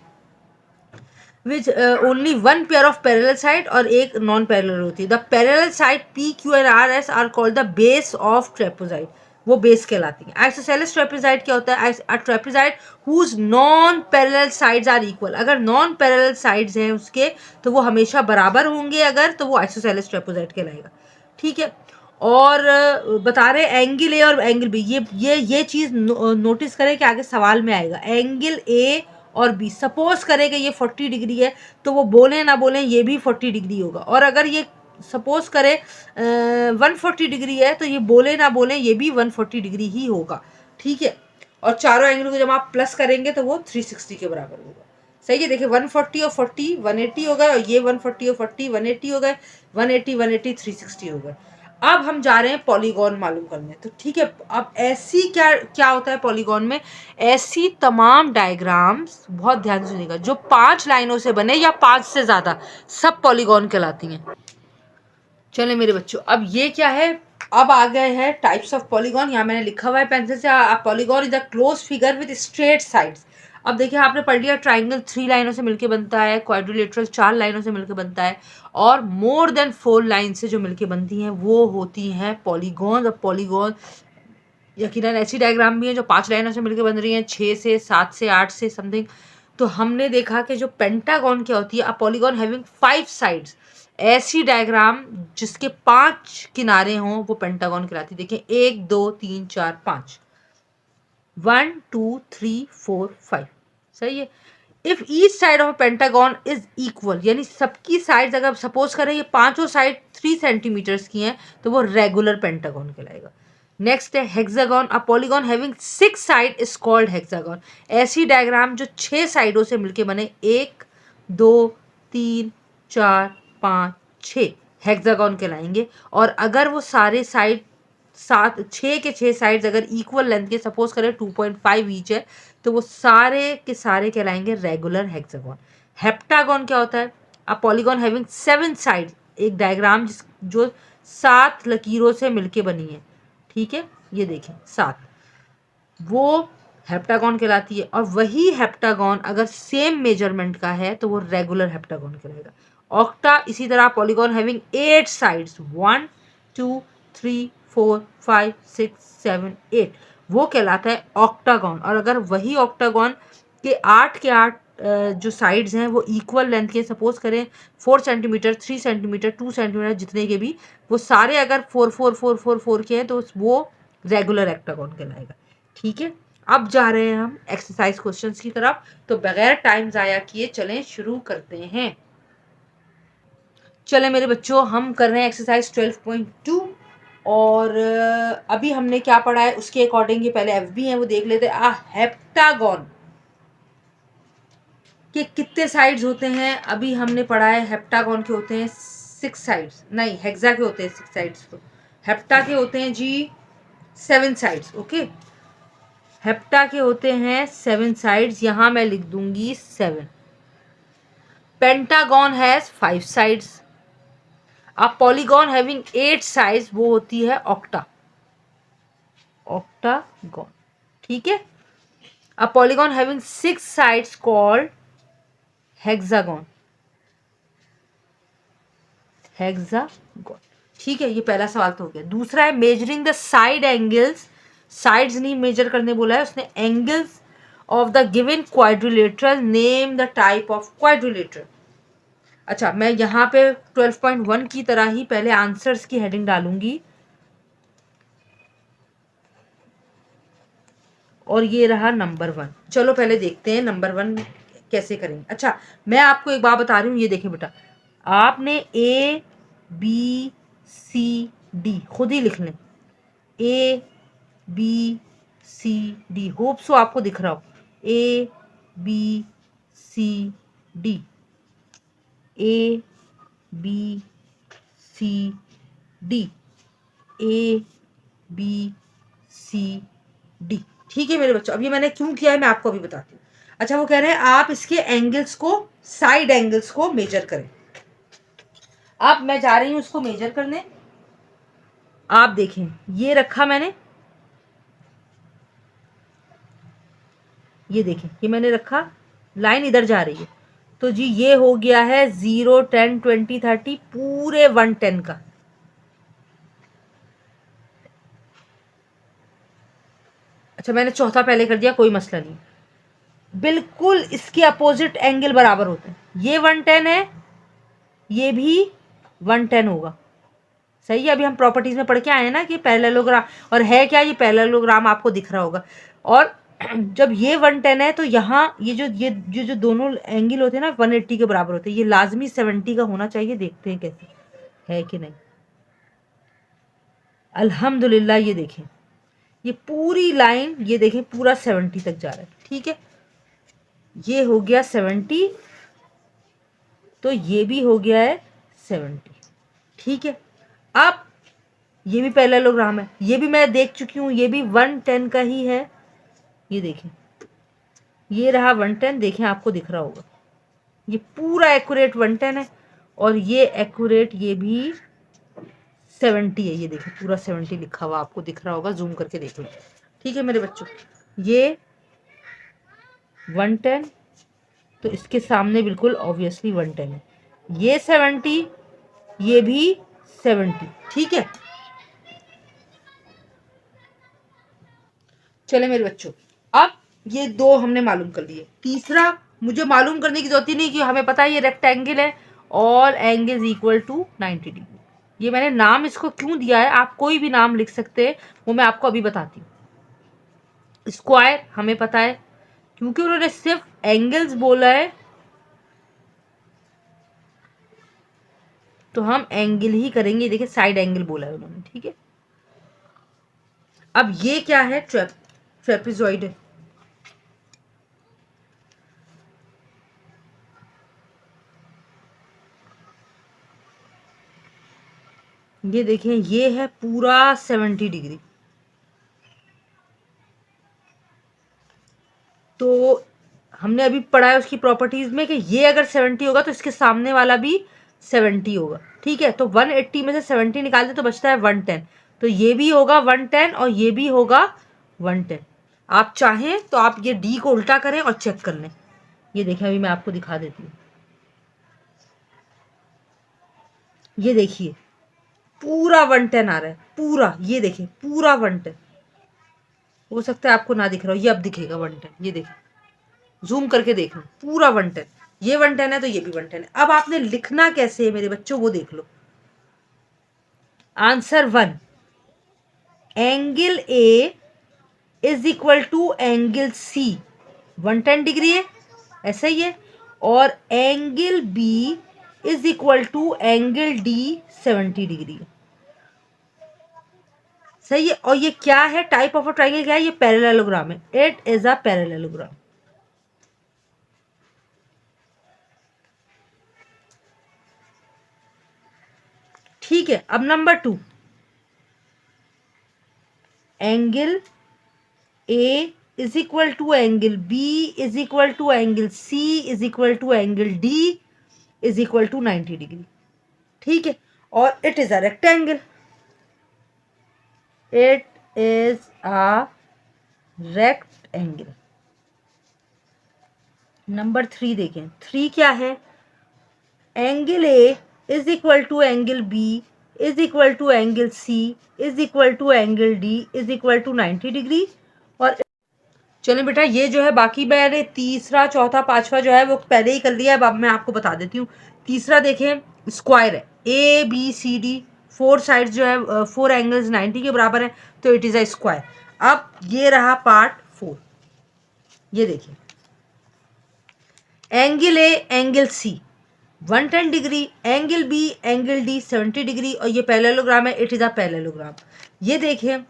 which only one pair of parallel side, और एक नॉन पैरेलल होती है। The parallel side PQ and RS are called the base of trapezoid. वो बेस कहलाती है। आइसोसेलेस ट्रेपेजॉइड क्या होता है? A trapezoid whose non parallel sides are equal. अगर नॉन पैरेलल साइड्स हैं उसके तो वो हमेशा बराबर होंगे, अगर तो वो आइसोसेलेस ट्रेपेजॉइड कहलाएगा, ठीक है। और बता रहे एंगल ए और एंगल बी। ये चीज़ नोटिस करें कि आगे सवाल में आएगा। एंगल ए और बी, सपोज करें कि ये 40 डिग्री है तो वो बोलें ना बोलें ये भी 40 डिग्री होगा। और अगर ये सपोज करें 140 डिग्री है तो ये बोले ना बोले ये भी 140 डिग्री ही होगा, ठीक है। और चारों एंगल को जब आप प्लस करेंगे तो वो 360 के बराबर होगा, सही है। देखिए 140 और 40 180 होगा, और ये 140 और 40 180 हो गए, 180 180 360 हो गए। अब हम जा रहे हैं पॉलीगॉन मालूम करने, तो ठीक है। अब ऐसी क्या क्या होता है पॉलीगॉन में? ऐसी तमाम डायग्राम्स, बहुत ध्यान से सुनिएगा, जो 5 लाइनों से बने या 5 से ज़्यादा, सब पॉलीगॉन कहलाती हैं। चले मेरे बच्चों, अब ये क्या है? अब आ गए हैं टाइप्स ऑफ पॉलीगॉन। यहाँ मैंने लिखा हुआ है पेंसिल से, polygon is a close figure with straight sides. अब देखिए आपने पढ़ लिया ट्राइंगल 3 लाइनों से मिलके बनता है, क्वाड्रिलेटरल 4 लाइनों से मिलकर बनता है, और मोर देन 4 लाइन से जो मिलके बनती हैं वो होती हैं पॉलीगॉन। और पॉलीगॉन यकीनन ऐसी डायग्राम भी हैं जो 5 लाइनों से मिलकर बन रही हैं, 6 से 7 से 8 से समथिंग। तो हमने देखा कि जो पेंटागॉन क्या होती है, अ पॉलीगॉन हैविंग 5 साइड्स। ऐसी डायग्राम जिसके 5 किनारे हों वो पेंटागॉन कहलाती है। देखिए 1 2 3 4 5, 1 2 3 4 5, सही है। If each side of pentagon is equal, यानी सबकी साइड्स अगर सपोज करें ये पांचों साइड 3 सेंटीमीटर्स की हैं तो वो रेगुलर पेंटागॉन कहलाएगा। नेक्स्ट है hexagon. A polygon having 6 side is called hexagon. ऐसी डायग्राम जो 6 साइडों से मिलके बने, 1 2 3 4 5 6, हेक्सागॉन कहलाएंगे। और अगर वो सारे साइड 6 के 6 साइड्स अगर इक्वल लेंथ के, सपोज करें 2.5 ईच है, तो वो सारे के सारे कहलाएंगे रेगुलर हेक्सागॉन। हेप्टागॉन क्या होता है? A polygon having 7 side. एक डायग्राम जो 7 लकीरों से मिलके बनी है, ठीक है, ये देखें 7, वो हेप्टागॉन कहलाती है। और वही हेप्टागॉन अगर सेम मेजरमेंट का है तो वो रेगुलर हेप्टागॉन कहलाएगा। ऑक्टा इसी तरह पॉलीगॉन हैविंग 8 साइड्स, 1 2 3 4 5 6 7 8, वो कहलाता है ऑक्टागॉन। और अगर वही ऑक्टागॉन के 8 के 8 जो साइड्स हैं वो इक्वल लेंथ के, सपोज करें 4 सेंटीमीटर, 3 सेंटीमीटर, 2 सेंटीमीटर, जितने के भी, वो सारे अगर 4 4 4 4 4 के हैं तो वो रेगुलर हेक्टागोन कहलाएगा। ठीक है, अब जा रहे हैं हम एक्सरसाइज क्वेश्चंस की तरफ, तो बगैर टाइम ज़ाया किए चलें शुरू करते हैं। चले मेरे बच्चों, हम कर रहे हैं एक्सरसाइज 12.2 और अभी हमने क्या पढ़ा है उसके अकॉर्डिंग, ये पहले एफ बी है वो देख लेते हैं। हेप्टागोन के कितने साइड्स होते हैं? अभी हमने पढ़ा है हेप्टागोन के होते हैं 6 साइड्स, नहीं हेक्सा के होते हैं 6 साइड्स, तो हेप्टा के होते हैं जी 7 साइड्स। ओके, हेप्टा के होते हैं 7 साइड्स, यहां मैं लिख दूंगी 7। Pentagon has 5 sides. A polygon having 8 sides वो होती है ऑक्टा, ऑक्टागन। ठीक है, a polygon having 6 sides called hexagon, hexagon. ठीक है, ये पहला सवाल तो हो गया। दूसरा है measuring the side angles, sides नहीं मेजर करने बोला है उसने, angles of the given quadrilateral, name the type of quadrilateral. अच्छा, मैं यहाँ पे 12.1 की तरह ही पहले आंसर्स की हेडिंग डालूंगी, और ये रहा नंबर 1। चलो पहले देखते हैं नंबर 1 कैसे करेंगे। अच्छा, मैं आपको एक बात बता रही हूँ, ये देखिए बेटा, आपने ए बी सी डी खुद ही लिख लें, A B C D, hope so आपको दिख रहा हो, A B C D, A B C D, A B C D. ठीक है मेरे बच्चों, अब ये मैंने क्यों किया है मैं आपको अभी बताती हूँ। अच्छा, वो कह रहे हैं आप इसके एंगल्स को, साइड एंगल्स को मेजर करें। अब मैं जा रही हूं उसको मेजर करने। आप देखें, ये रखा मैंने, ये देखें, ये मैंने रखा, लाइन इधर जा रही है, तो जी ये हो गया है 0 10 20 30 पूरे 110 का। अच्छा, मैंने चौथा पहले कर दिया, कोई मसला नहीं, बिल्कुल इसके अपोजिट एंगल बराबर होते हैं। ये 110 है, ये भी 110 होगा। सही है, अभी हम प्रॉपर्टीज में पढ़ के आए हैं ना कि पैरेललोग्राम, और है क्या, ये पैरेललोग्राम आपको दिख रहा होगा। और जब ये 110 है तो यहाँ ये जो दोनों एंगल होते हैं ना 180 के बराबर होते हैं, ये लाजमी 70 का होना चाहिए। देखते हैं कैसे है कि नहीं। अल्हम्दुलिल्लाह, ये देखें, ये पूरी लाइन, ये देखें पूरा 70 तक जा रहा है। ठीक है, ये हो गया 70, तो ये भी हो गया है 70। ठीक है, अब ये भी पैरेललोग्राम है, ये भी मैं देख चुकी हूँ, ये भी 110 का ही है। ये देखें, ये रहा 110, देखें आपको दिख रहा होगा, ये पूरा एक्यूरेट 110 है, और ये एक्यूरेट ये भी 70 है। ये देखें पूरा 70 लिखा हुआ आपको दिख रहा होगा, जूम करके देख लो। ठीक है मेरे बच्चों, ये 110, तो इसके सामने बिल्कुल ऑब्वियसली 110 है, ये 70, ये भी 70। ठीक है, चले मेरे बच्चों, अब ये दो हमने मालूम कर लिए। तीसरा मुझे मालूम करने की जरूरत ही नहीं कि हमें पता है ये रेक्टेंगल है, all angles equal to 90 degree. ये मैंने नाम इसको क्यों दिया है, आप कोई भी नाम लिख सकते हैं, वो मैं आपको अभी बताती हूँ। स्क्वायर हमें पता है, क्योंकि उन्होंने सिर्फ एंगल्स बोला है तो हम एंगल ही करेंगे। देखिए साइड एंगल बोला है उन्होंने। ठीक है, अब ये क्या है, ट्रेपेजॉइड है। ये देखें, ये है पूरा 70 डिग्री। तो हमने अभी पढ़ा है उसकी प्रॉपर्टीज में कि ये अगर 70 होगा तो इसके सामने वाला भी 70 होगा। ठीक है, तो 180 में से 70 निकाल दे तो बचता है 110, तो ये भी होगा 110 और ये भी होगा 110। आप चाहें तो आप ये डी को उल्टा करें और चेक कर लें। ये देखें, अभी मैं आपको दिखा देती हूँ। ये देखिए पूरा 110 आ रहा है, पूरा, ये देखिए पूरा 110। हो सकता है आपको ना दिख रहा हो, ये अब दिखेगा 110। ये देखिए, जूम करके देखना, पूरा 110, ये 110 है तो ये भी 110 है। अब आपने लिखना कैसे है मेरे बच्चों वो देख लो। Answer 1, angle A is equal to angle C, 110 degree है, ऐसा ही है। और angle B is equal to angle D 70 degree है, सही है। और ये क्या है, टाइप ऑफ अ ट्राइंगल क्या है, ये पैरेललोग्राम है, इट इज अ पैरेललोग्राम। ठीक है, अब number 2, angle A is equal to angle B is equal to angle C is equal to angle D is equal to 90 degree, ठीक है। और it is a rectangle, it is a rectangle. Number 3 देखें, 3 क्या है, angle A is equal to angle B is equal to angle C is equal to angle D is equal to 90 degree. और चलें बेटा, ये जो है बाकी मैंने तीसरा चौथा पांचवा जो है वो पहले ही कर लिया है, अब मैं आपको बता देती हूँ। तीसरा देखें, स्क्वायर है, A B C D, 4 sides जो है 4 एंगल्स 90 के बराबर है, तो इट इज़ अ स्क्वायर। अब ये रहा पार्ट 4, ये देखिए, angle A angle C 110 degree, angle B angle D 70 degree, और ये पैरेललोग्राम है, इट इज़ अ पैरेललोग्राम। ये देखिए,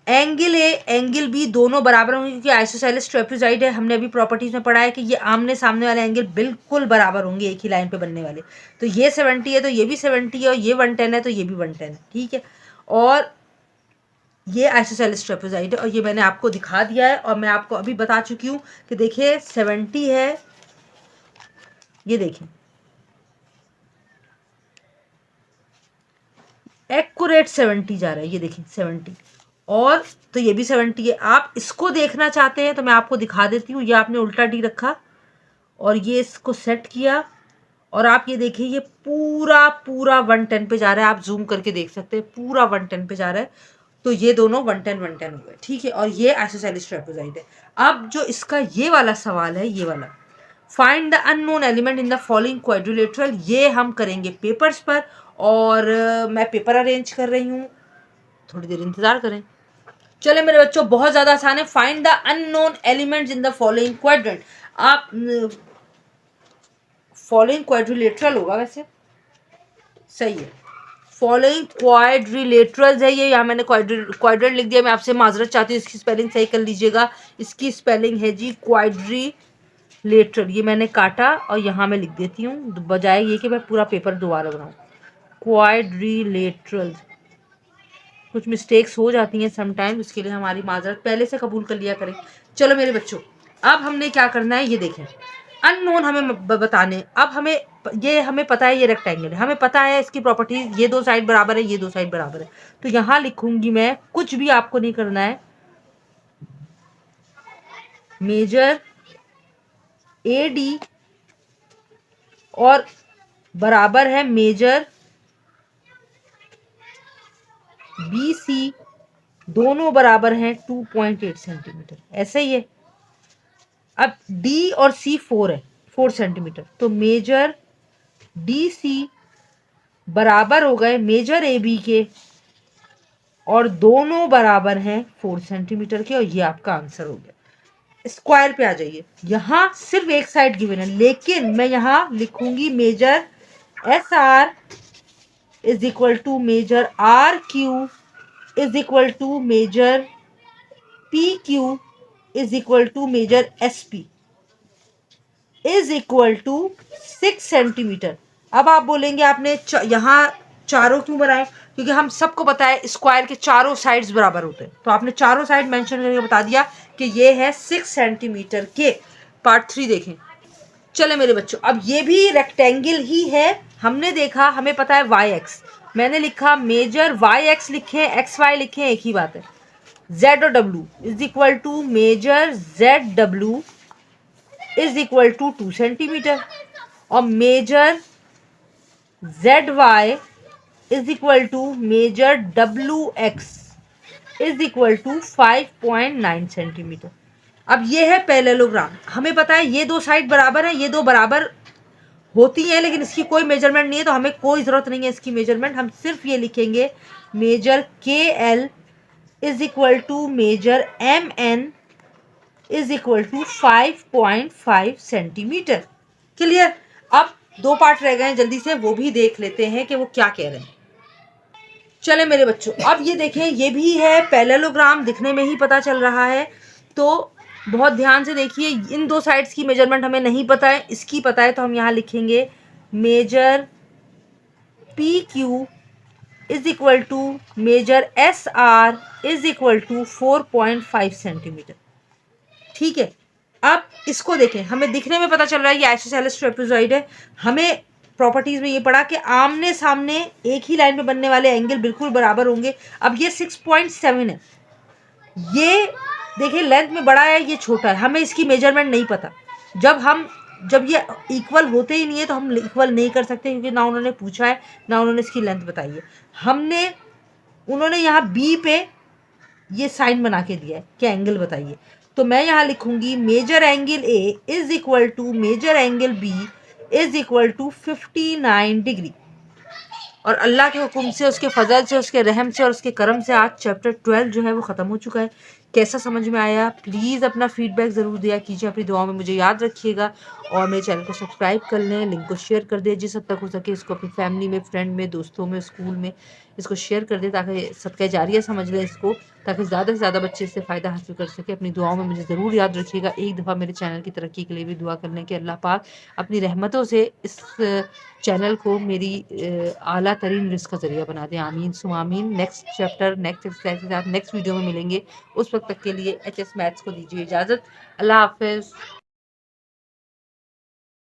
एंगल ए एंगल बी दोनों बराबर होंगे क्योंकि आइसोसेलेस ट्रेपेजॉइड है, हमने अभी प्रॉपर्टीज में पढ़ा है कि ये आमने सामने वाले एंगल बिल्कुल बराबर होंगे, एक ही लाइन पे बनने वाले। तो ये 70 है तो ये भी 70 है, और ये 110 है तो ये भी 110 है, ठीक है। और ये आइसोसेलेस ट्रेपेजॉइड है, और ये मैंने आपको दिखा दिया है, और मैं आपको अभी बता चुकी हूँ कि देखिए 70 है, ये देखिए एक्यूरेट 70 जा रहा है, ये देखिए 70, और तो ये भी 70 है। आप इसको देखना चाहते हैं तो मैं आपको दिखा देती हूँ, ये आपने उल्टा डी रखा और ये इसको सेट किया, और आप ये देखिए ये पूरा पूरा 110 पे जा रहा है, आप जूम करके देख सकते हैं, पूरा 110 पे जा रहा है। तो ये दोनों 110 110 हो गए, ठीक है। और ये आइसोसेलेस ट्रेपेजॉइड है। अब जो इसका ये वाला सवाल है, ये वाला, find the unknown element in the following quadrilateral, ये हम करेंगे पेपर्स पर, और मैं पेपर अरेंज कर रही हूँ, थोड़ी देर इंतजार करें। चले मेरे बच्चों, बहुत ज्यादा आसान है, find the unknown elements in the following quadrant. आप फॉलोइंग क्वाड्रिलेटरल होगा वैसे, सही है, फॉलोइंग क्वाड्रिलेटरल्स है ये, यहाँ मैंने क्वाड्रेंट लिख दिया, मैं आपसे माजरत चाहती हूँ, इसकी स्पेलिंग सही कर लीजिएगा। इसकी स्पेलिंग है जी क्वाड्रिलेटरल, ये मैंने काटा और यहाँ मैं लिख देती हूँ, बजाय ये कि मैं पूरा पेपर दोबारा बनाऊँ। क्वाड्रिलेटरल, कुछ मिस्टेक्स हो जाती हैं समटाइम, इसके लिए हमारी माजरत पहले से कबूल कर लिया करें। चलो मेरे बच्चों, अब हमने क्या करना है, ये देखें, अननोन हमें बताने। अब हमें पता है ये रेक्टेंगल है, हमें पता है इसकी प्रॉपर्टीज, ये 2 साइड बराबर है, ये 2 साइड बराबर है, तो यहाँ लिखूंगी मैं, कुछ भी आपको नहीं करना है, मेजर ए डी और बराबर है मेजर बी सी, दोनों बराबर हैं 2.8 सेंटीमीटर, ऐसे ही है। अब डी और सी 4 है, 4 सेंटीमीटर, तो मेजर डी सी बराबर हो गए मेजर ए बी के, और दोनों बराबर हैं 4 सेंटीमीटर के, और ये आपका आंसर हो गया। स्क्वायर पे आ जाइए, यहाँ सिर्फ एक साइड गिवन है, लेकिन मैं यहाँ लिखूंगी measure S R is equal to measure R Q is equal to measure P Q is equal to measure S P is equal to 6 centimetre. अब आप बोलेंगे आपने यहाँ चारों क्यों बनाए, क्योंकि हम सबको पता है स्क्वायर के चारों साइड्स बराबर होते हैं, तो आपने चारों साइड मेंशन करके बता दिया कि ये है 6 सेंटीमीटर के। पार्ट 3 देखें। चले मेरे बच्चों, अब ये भी रेक्टेंगल ही है, हमने देखा, हमें पता है वाई एक्स, मैंने लिखा मेजर वाई एक्स लिखे, एक्स वाई लिखे, एक ही बात है। जेड और W is equal to measure Z W is equal to 2 centimetre, और measure Z Y is equal to measure W X is equal to 5.9 centimetre. अब ये है पैरेललोग्राम। हमें पता है ये दो साइड बराबर है, ये दो बराबर होती है, लेकिन इसकी कोई मेजरमेंट नहीं है, तो हमें कोई ज़रूरत नहीं है इसकी मेजरमेंट। हम सिर्फ ये लिखेंगे measure K L is equal to measure M N is equal to 5.5 centimetre. Clear. अब दो पार्ट रह गए हैं, जल्दी से वो भी देख लेते हैं कि वो क्या कह रहे हैं। चले मेरे बच्चों, अब ये देखें, ये भी है पैरेललोग्राम, दिखने में ही पता चल रहा है। तो बहुत ध्यान से देखिए, इन दो साइड्स की मेजरमेंट हमें नहीं पता है, इसकी पता है, तो हम यहाँ लिखेंगे measure P Q is equal to measure S R is equal to 4.5 centimetre. ठीक है। अब इसको देखें, हमें दिखने में पता चल रहा है ये आइसोसेलेस ट्रेपेजॉइड है। हमें प्रॉपर्टीज में ये पढ़ा कि आमने सामने एक ही लाइन में बनने वाले एंगल बिल्कुल बराबर होंगे। अब ये 6.7 है, ये देखिए लेंथ में बड़ा है, ये छोटा है, हमें इसकी मेजरमेंट नहीं पता। जब ये इक्वल होते ही नहीं है तो हम इक्वल नहीं कर सकते, क्योंकि ना उन्होंने पूछा है ना उन्होंने इसकी लेंथ बताई है। उन्होंने यहाँ बी पे ये साइन बना के दिया है कि एंगल बताइए, तो मैं यहाँ लिखूंगी measure angle A is equal to measure angle B is equal to 59 degree. और अल्लाह के हुक्म से, उसके फजल से, उसके रहम से और उसके करम से आज चैप्टर 12 जो है वो ख़त्म हो चुका है। कैसा समझ में आया, प्लीज़ अपना फीडबैक ज़रूर दिया कीजिए, अपनी दुआओं में मुझे याद रखिएगा, और मेरे चैनल को सब्सक्राइब कर लें, लिंक को शेयर कर दें, जिस हद तक हो सके इसको अपनी फैमिली में, फ्रेंड में, दोस्तों में, स्कूल में इसको शेयर कर दें, ताकि सदका जारिया समझ लें इसको, ताकि ज़्यादा से ज़्यादा बच्चे इससे फ़ायदा हासिल कर सके। अपनी दुआओं में मुझे ज़रूर याद रखिएगा। एक दफ़ा मेरे चैनल की तरक्की के लिए भी दुआ कर लें कि अल्लाह पाक अपनी रहमतों से इस चैनल को मेरी आला तरीन रिस्क का ज़रिया बना दें। आमीन सुम आमीन। नेक्स्ट चैप्टर, नेक्स्ट एक्सरसाइज के साथ नेक्स्ट वीडियो में मिलेंगे। उस वक्त तक के लिए HS मैथ्स को दीजिए इजाज़त। अल्लाह हाफ़िज़।